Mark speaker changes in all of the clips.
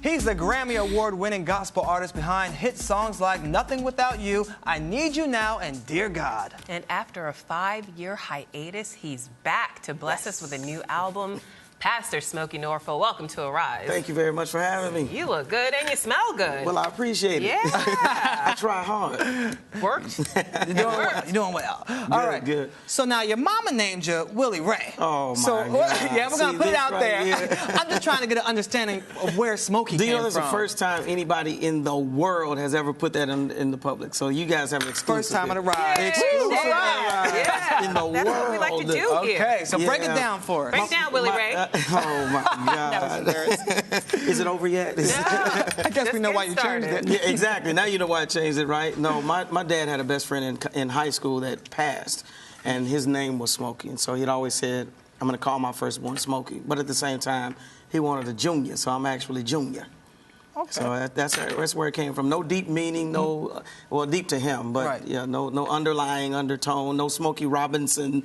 Speaker 1: He's the Grammy Award-winning gospel artist behind hit songs like Nothing Without You, I Need You Now, and Dear God.
Speaker 2: And after a 5-year hiatus, he's back to bless us with a new album. Pastor Smokie Norful, welcome to Arise.
Speaker 3: Thank you very much for having me.
Speaker 2: You look good and you smell good.
Speaker 3: Well, I appreciate it.
Speaker 2: Yeah.
Speaker 3: I try hard.
Speaker 2: Worked.
Speaker 1: You're doing well. You're doing well. All right.
Speaker 3: Good.
Speaker 1: So now your mama named you Willie Ray.
Speaker 3: Oh, my
Speaker 1: God. Yeah, we're going to put it out there.
Speaker 3: Here.
Speaker 1: I'm just trying to get an understanding of where Smokie came from.
Speaker 3: Do you know that's the first time anybody in the world has ever put that in the public? So you guys have an exclusive.
Speaker 1: First time at Arise.
Speaker 3: Exclusive
Speaker 2: Yeah.
Speaker 3: in the world.
Speaker 2: That's what we like to do here.
Speaker 1: Okay, so break it down for us.
Speaker 2: Break it down, Willie Ray.
Speaker 3: Oh, my God. Is it over yet?
Speaker 2: No,
Speaker 1: I guess we know why you changed it.
Speaker 3: Yeah, exactly. Now you know why I changed it, right? No, my dad had a best friend in high school that passed, and his name was Smokie. And so he'd always said, I'm going to call my firstborn Smokie. But at the same time, he wanted a junior, so I'm actually Junior.
Speaker 1: Okay.
Speaker 3: So that's where it came from. No deep meaning, no, well, deep to him, but
Speaker 1: right.
Speaker 3: Yeah, no underlying undertone, no Smokey Robinson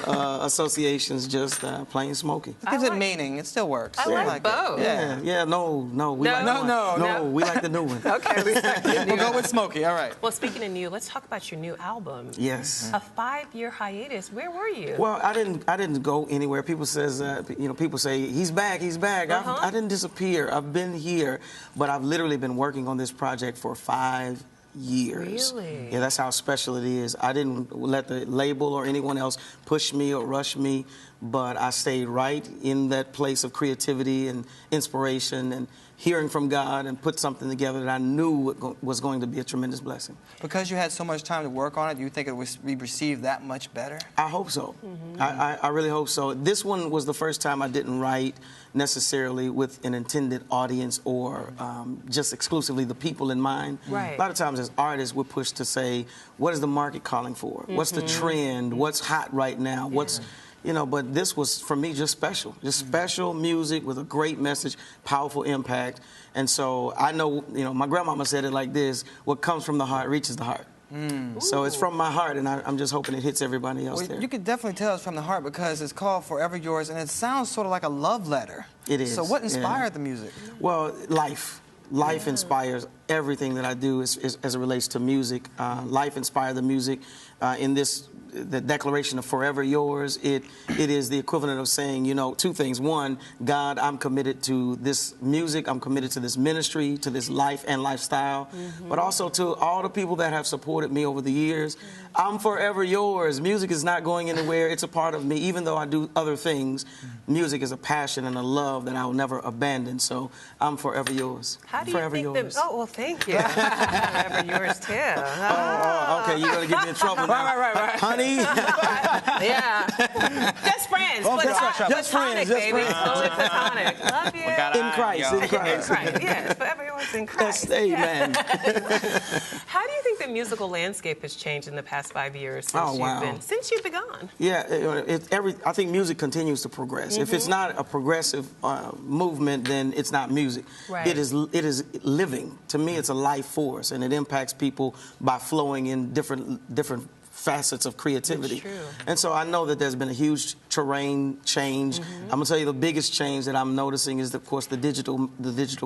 Speaker 3: associations, just plain Smokie.
Speaker 1: It gives it meaning. It still works.
Speaker 2: I like both.
Speaker 3: Yeah, no. We like the new one.
Speaker 2: Okay, we like the new
Speaker 1: We'll go with Smokie. All right.
Speaker 2: Well, speaking of new, let's talk about your new album.
Speaker 3: Yes.
Speaker 2: A 5-year hiatus. Where were you?
Speaker 3: Well, I didn't go anywhere. People people say he's back. I didn't disappear. I've been here, but I've literally been working on this project for 5 years.
Speaker 2: Really?
Speaker 3: Yeah, that's how special it is. I didn't let the label or anyone else push me or rush me, but I stayed right in that place of creativity and inspiration and hearing from God and put something together that I knew was going to be a tremendous blessing.
Speaker 1: Because you had so much time to work on it, do you think it would be received that much better?
Speaker 3: I hope so. I really hope so. This one was the first time I didn't write necessarily with an intended audience or just exclusively the people in mind.
Speaker 2: Right.
Speaker 3: A lot of times as artists, we're pushed to say, what is the market calling for? What's the trend? What's hot right now? What's... but this was, for me, just special. Just special music with a great message, powerful impact. And so I know, my grandmama said it like this, what comes from the heart reaches the heart. So it's from my heart, and I'm just hoping it hits everybody else there.
Speaker 1: You can definitely tell it's from the heart because it's called Forever Yours, and it sounds sort of like a love letter.
Speaker 3: It is.
Speaker 1: So what inspired the music?
Speaker 3: Well, life. Life inspires everything that I do as it relates to music. Life inspired the music in the declaration of Forever Yours. It is the equivalent of saying, two things. One, God, I'm committed to this music. I'm committed to this ministry, to this life and lifestyle, but also to all the people that have supported me over the years. I'm forever yours. Music is not going anywhere. It's a part of me. Even though I do other things, music is a passion and a love that I will never abandon. So I'm forever yours.
Speaker 2: How do
Speaker 3: forever
Speaker 2: you think
Speaker 3: yours.
Speaker 2: Oh, well, thank you. Forever yours, too.
Speaker 3: Okay, you're going to get me in trouble now.
Speaker 1: Right.
Speaker 3: Honey?
Speaker 2: Yeah. Just friends.
Speaker 3: Just friends,
Speaker 2: baby.
Speaker 3: friends.
Speaker 2: Totally platonic. Love you.
Speaker 3: In Christ.
Speaker 2: In Christ, yes. Forever yours in Christ.
Speaker 3: Yes, amen.
Speaker 2: How do you think the musical landscape has changed in the past 5 years since you've been gone?
Speaker 3: Yeah, I think music continues to progress. If it's not a progressive movement, then it's not music.
Speaker 2: Right.
Speaker 3: It is living. To me, it's a life force, and it impacts people by flowing in different facets of creativity.
Speaker 2: That's true.
Speaker 3: And so I know that there's been a huge terrain change. I'm gonna tell you the biggest change that I'm noticing is, of course, the digital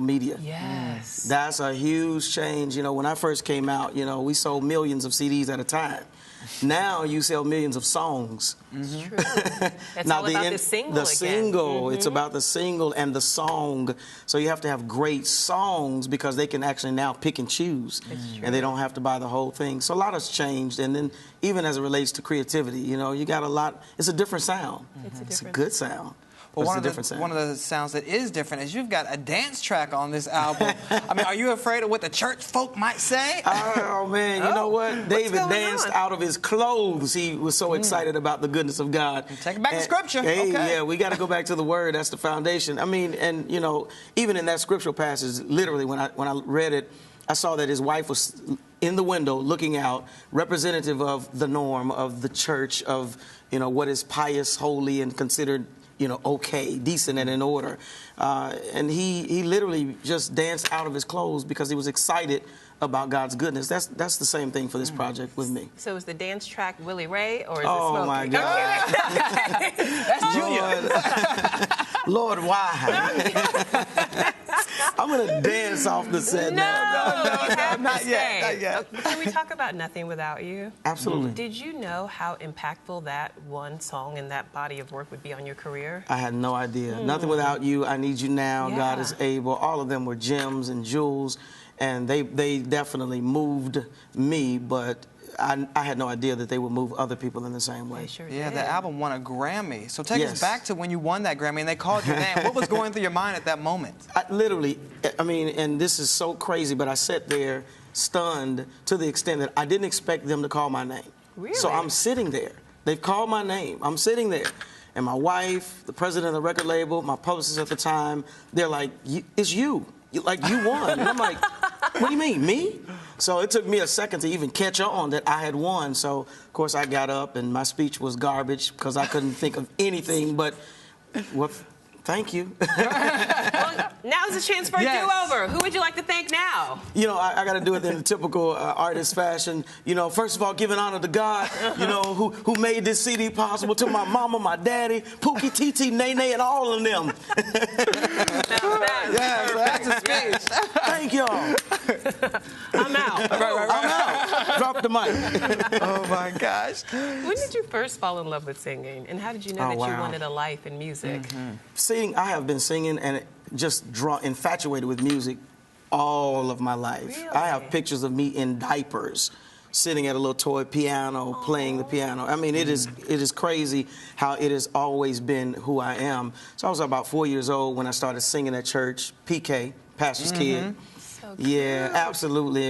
Speaker 3: media.
Speaker 2: Yes.
Speaker 3: That's a huge change. When I first came out, we sold millions of CDs at a time. Now you sell millions of songs.
Speaker 2: It's true. It's all about the single
Speaker 3: The
Speaker 2: again.
Speaker 3: single. It's about the single and the song. So you have to have great songs because they can actually now pick and choose. And they don't have to buy the whole thing. So a lot has changed. And then even as it relates to creativity, you got a lot. It's a different sound. It's a good sound.
Speaker 1: Well, one of the sounds that is different is you've got a dance track on this album. I mean, are you afraid of what the church folk might say?
Speaker 3: Oh, man, you know what? David danced out of his clothes. He was so excited about the goodness of God.
Speaker 1: Take it back to Scripture.
Speaker 3: Hey,
Speaker 1: okay.
Speaker 3: Yeah, we got to go back to the Word. That's the foundation. I mean, and, even in that scriptural passage, literally, when I read it, I saw that his wife was in the window looking out, representative of the norm, of the church, of, what is pious, holy, and considered okay, decent and in order. And he literally just danced out of his clothes because he was excited about God's goodness. That's the same thing for this project with me.
Speaker 2: So is the dance track Willie Ray or is it
Speaker 3: Oh,
Speaker 2: Smokie?
Speaker 3: my God.
Speaker 1: That's Junior.
Speaker 3: Lord, why? I'm gonna dance off the set
Speaker 2: No,
Speaker 3: now.
Speaker 2: you have to
Speaker 1: not
Speaker 2: stay.
Speaker 1: yet, not yet.
Speaker 2: Can we talk about Nothing Without You?
Speaker 3: Absolutely.
Speaker 2: Did you know how impactful that one song and that body of work would be on your career?
Speaker 3: I had no idea. Nothing Without You, I Need You Now,
Speaker 2: Yeah.
Speaker 3: God Is Able. All of them were gems and jewels, and they definitely moved me, but I had no idea that they would move other people in the same way.
Speaker 2: They sure
Speaker 1: Yeah,
Speaker 2: did.
Speaker 1: the album won a Grammy. So take us
Speaker 3: Yes.
Speaker 1: back to when you won that Grammy and they called your name. What was going through your mind at that moment?
Speaker 3: I mean, and this is so crazy, but I sat there stunned to the extent that I didn't expect them to call my name.
Speaker 2: Really?
Speaker 3: So I'm sitting there. They've called my name. I'm sitting there. And my wife, the president of the record label, my publicist at the time, they're like, it's you. Like, you won. And I'm like, what do you mean, me? So it took me a second to even catch on that I had won. So, of course, I got up, and my speech was garbage because I couldn't think of anything but, well, thank you.
Speaker 2: Well, now's a chance for a
Speaker 1: Yes.
Speaker 2: do-over. Who would you like to thank now?
Speaker 3: You know, I got to do it in the typical artist fashion. You know, first of all, giving honor to God, you know, who made this CD possible, to my mama, my daddy, Pookie, TT, Nene, and all of them.
Speaker 1: Yeah, so that's a speech.
Speaker 3: Thank y'all.
Speaker 2: I'm out.
Speaker 3: I'm out. Drop the mic.
Speaker 1: Oh, my gosh.
Speaker 2: When did you first fall in love with singing, and how did you know
Speaker 3: Oh,
Speaker 2: that you
Speaker 3: wow.
Speaker 2: wanted a life in music?
Speaker 3: Singing, I have been singing and just infatuated with music all of my life.
Speaker 2: Really?
Speaker 3: I have pictures of me in diapers, sitting at a little toy piano, playing the piano. I mean, it is crazy how it has always been who I am. So I was about 4 years old when I started singing at church, PK, pastor's kid.
Speaker 2: So cute.
Speaker 3: Yeah, absolutely.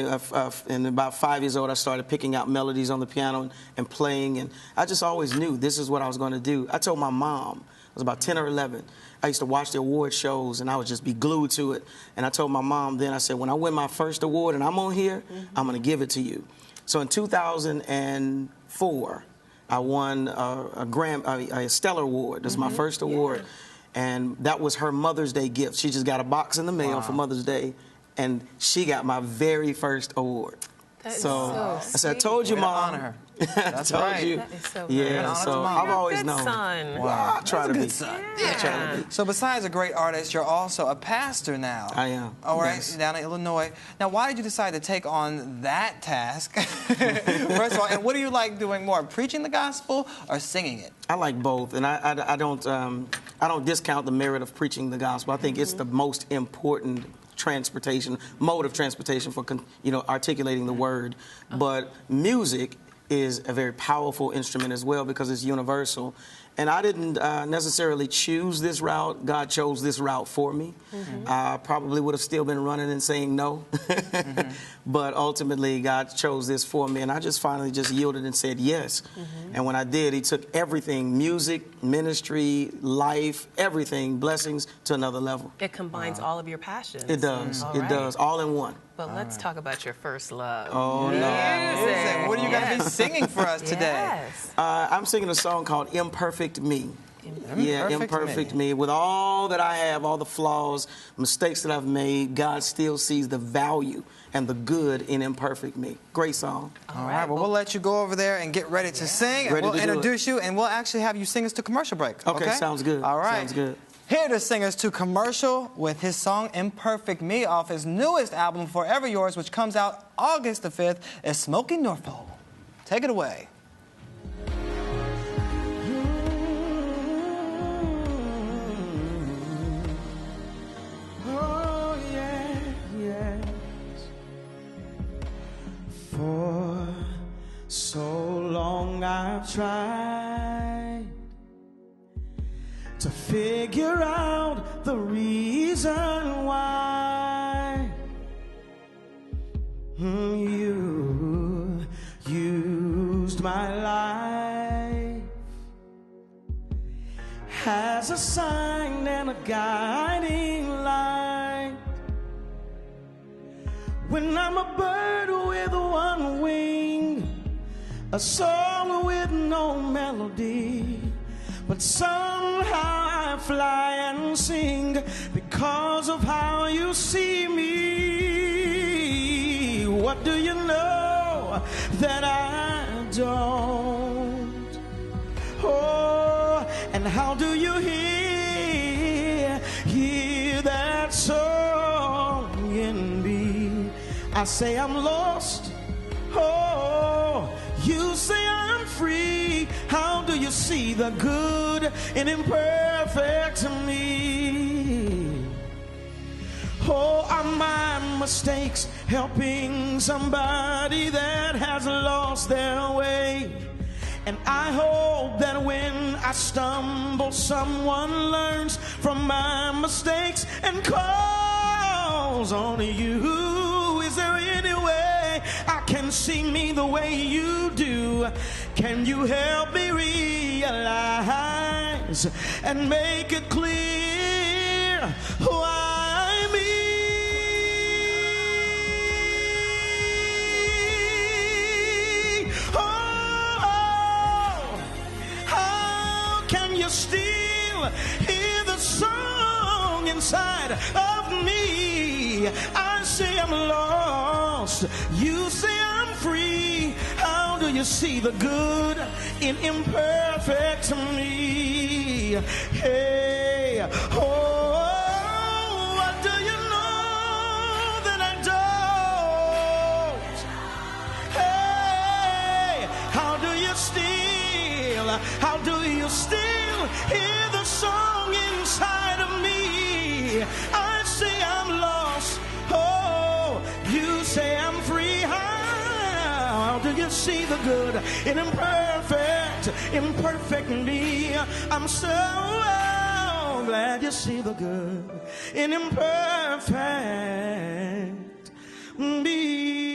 Speaker 3: And about 5 years old, I started picking out melodies on the piano and playing, and I just always knew this is what I was going to do. I told my mom, I was about 10 or 11, I used to watch the award shows, and I would just be glued to it. And I told my mom then, I said, when I win my first award and I'm on here, I'm going to give it to you. So in 2004, I won a Stellar Award. That's my first award. And that was her Mother's Day gift. She just got a box in the mail for Mother's Day, and she got my very first award.
Speaker 2: That is
Speaker 3: So
Speaker 2: so
Speaker 3: I said, I told you,
Speaker 1: Way to
Speaker 3: Mom.
Speaker 1: honor her.
Speaker 3: I
Speaker 1: That's
Speaker 3: told
Speaker 1: right.
Speaker 3: you.
Speaker 2: That is so
Speaker 3: Yeah,
Speaker 2: good.
Speaker 1: honor
Speaker 3: so
Speaker 1: to Mom.
Speaker 3: I've always
Speaker 2: Good
Speaker 3: known.
Speaker 2: son.
Speaker 3: Well, I try to be.
Speaker 1: son.
Speaker 2: Yeah.
Speaker 1: So besides a great artist, you're also a pastor now.
Speaker 3: I am.
Speaker 1: All right,
Speaker 3: Yes.
Speaker 1: down in Illinois. Now, why did you decide to take on that task? First of all, and what do you like doing more, preaching the gospel or singing it?
Speaker 3: I like both, and I don't discount the merit of preaching the gospel. I think it's the most important mode of transportation for articulating the word. But music is a very powerful instrument as well because it's universal. And I didn't necessarily choose this route. God chose this route for me. I probably would have still been running and saying no. But ultimately, God chose this for me. And I just finally just yielded and said yes. And when I did, he took everything, music, ministry, life, everything, blessings, to another level.
Speaker 2: It combines all of your passions.
Speaker 3: It does.
Speaker 2: All
Speaker 3: It
Speaker 2: right.
Speaker 3: does. All in one.
Speaker 2: But let's talk about your first love.
Speaker 3: Oh, no.
Speaker 2: Music.
Speaker 1: What are you going to be singing for us today?
Speaker 2: Yes.
Speaker 3: I'm singing a song called Imperfect Me. Yeah,
Speaker 1: Imperfect
Speaker 3: imperfect
Speaker 1: Me.
Speaker 3: me. With all that I have, all the flaws, mistakes that I've made, God still sees the value and the good in imperfect me. Great song.
Speaker 1: All right, well, we'll let you go over there and get ready to sing. And
Speaker 3: Ready
Speaker 1: we'll
Speaker 3: to do it.
Speaker 1: introduce you, and we'll actually have you sing us to commercial break.
Speaker 3: Okay, sounds good.
Speaker 1: All right.
Speaker 3: Sounds good.
Speaker 1: Here to sing us to commercial with his song Imperfect Me off his newest album, Forever Yours, which comes out August the 5th, is Smokie Norful. Take it away.
Speaker 3: Oh, yeah, yes. For so long I've tried to figure out the reason why you used my life as a sign and a guiding light. When I'm a bird with one wing, a song with no melody, but somehow I fly and sing because of how you see me. What do you know that I don't? Oh, and how do you hear that song? I say I'm lost. Oh, you say I'm free. How do you see the good and imperfect in me? Oh, are my mistakes helping somebody that has lost their way? And I hope that when I stumble, someone learns from my mistakes and calls on you. Is there any way I can see me the way you do? Can you help me realize and make it clear why me? You still hear the song inside of me. I say I'm lost, you say I'm free. How do you see the good in imperfect me? Hey, oh, what do you know that I don't? Hey, how do you still hear the song inside of me? I say I'm lost, oh, you say I'm free. How do you see the good in imperfect me? I'm so glad you see the good in imperfect me.